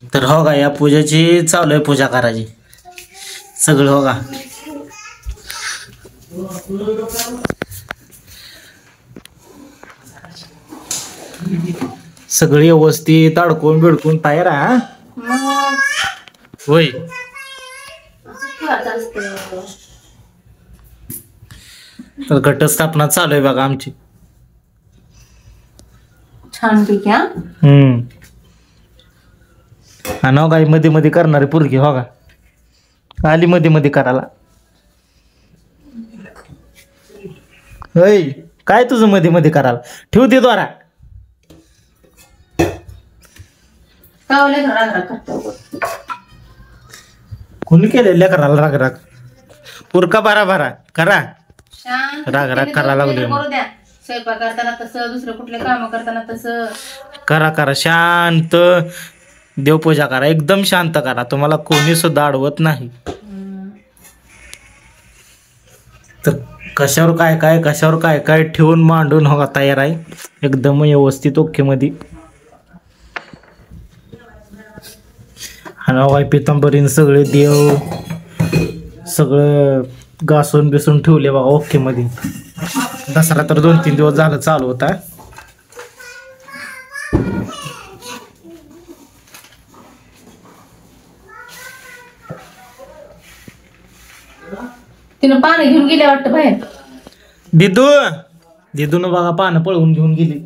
तर हो का, या पूजेची चालू आहे पूजा करायची सगळं हो का. सगळी व्यवस्थित अडकून बिडकून तयार आहे. होय. तर घटस्थापना चालू आहे बघा आमची. छान पैकी. आणि हो का, मध्ये मध्ये करणारी पुरगी हो का, आली मध्ये मध्ये करायला. होय, काय तुझं मध्ये मध्ये करायला, ठेवू दे द्वारा. कोणी केले लेकराला राग राग, पुरका बारा बारा करा, राग राग करा लागले. स्वयंपाक करताना तसं, दुसरं कुठले काम करताना तसं करा करा, शांत देवपूजा करा, एकदम शांत करा, तुम्हाला कोणी सुद्धा अडवत नाही. तर कशावर काय काय, कशावर काय काय ठेवून मांडून हो तयार आहे एकदम व्यवस्थित ओके मध्ये. आणि पितांबरीन सगळे देव सगळं घासून बिसून ठेवले बघा ओके मध्ये. दसरा तर 2-3 दिवस झालं चालू होता. तिनं पाणी घेऊन गेले वाटतं बाहेर. दिदून बघा पानं पळवून घेऊन गेली.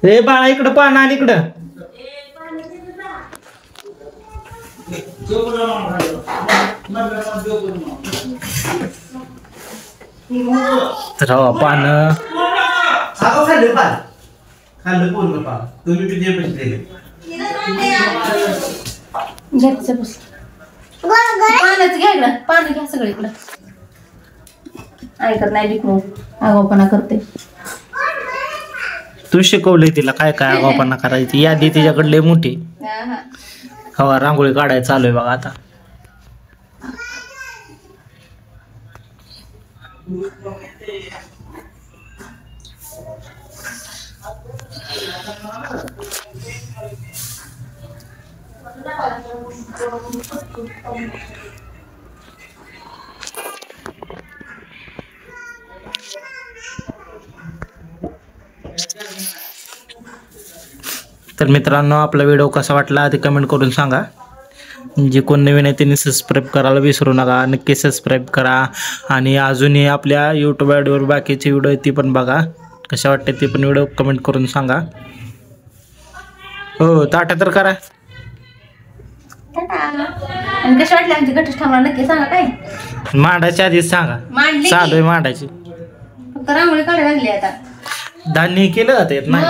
रे बाळा, इकडं पान आणि इकडं. तर पान पाण्याचं घ्या इकडं, पाणी घ्या सगळं इकडं. ऐकत नाही लिखू, आगाऊपणा करते. तू शिकवलंय तिला काय काय आगाऊपणा करायची, यादी तिच्याकडे लय मोठी. हवा रांगोळी काढायला चालू आहे बघा आता. तर मित्रांनो, आपला व्हिडिओ कसा वाटला ते कमेंट करून सांगा. जे कोण नवीन आहे त्यांनी सबस्क्राईब करायला विसरू नका, नक्की सबस्क्राईब करा. आणि अजूनही आपल्या यूट्यूब आयडीवर बाकीचे व्हिडिओ ती पण बघा, कशा वाटते ते पण व्हिडिओ कमेंट करून सांगा. हो, ताटा तर करा. आणि कशा वाटले आमची घटस्थापना नक्की सांगा. काय मांडायच्या आधीच सांगा, चालू आहे मांडायची. फक्त रांगोळी काढायला लागली आता. धान्य केलं जात येत नाही.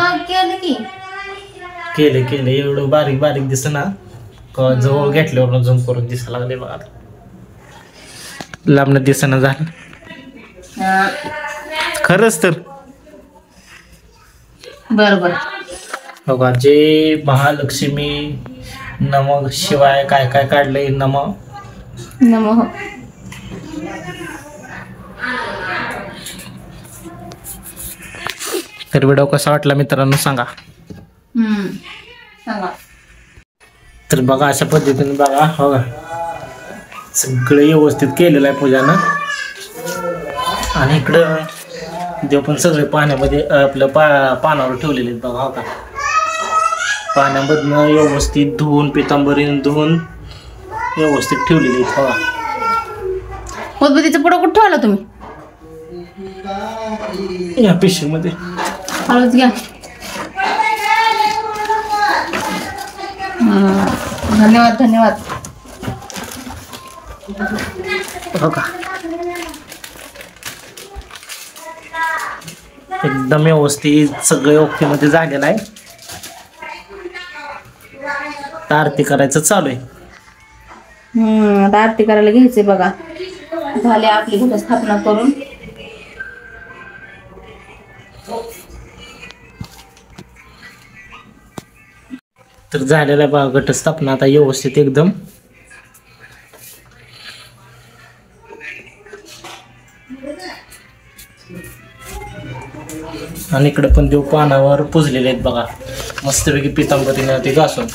केलं की केलं एवढं बारीक बारीक दिसत ना, जवळ घेतल्यावर झूम करून दिसायला लागले बघा. लांबणं दिसणं झालं खरंच तर. बरोबर हो का, जय महालक्ष्मी नमः शिवाय काय काय काढलंय. नमः तर व्हिडिओ कसा वाटला मित्रांनो सांगा. तर बघा अशा पद्धतीने बघा हो का, सगळं व्यवस्थित केलेलं आहे पूजानं. आणि इकडं देव पण सगळे पाण्यामध्ये आपलं पानावर ठेवलेले आहेत बघा हो का. पाण्यामधनं व्यवस्थित धुवून, पितांबरीने धुवून व्यवस्थित ठेवलेले आहेत बघा. उदबत्तीचा पुडा कुठं ठेवला तुम्ही? या पिशवीमध्ये. हळूच घ्या. धन्यवाद धन्यवाद. हो का, एकदम व्यवस्थित सगळं ओके मध्ये झालेलं आहे. आता आरती करायचं चालू आहे. आता आरती करायला घ्यायचे बघा. झाले आपली घटस्थापना करून. तर झालेला आहे बघा घटस्थापना आता व्यवस्थित एकदम. आणि इकडे पण देव पानावर पुजलेले आहेत बघा, मस्तपैकी पितांबरीने ते घासून.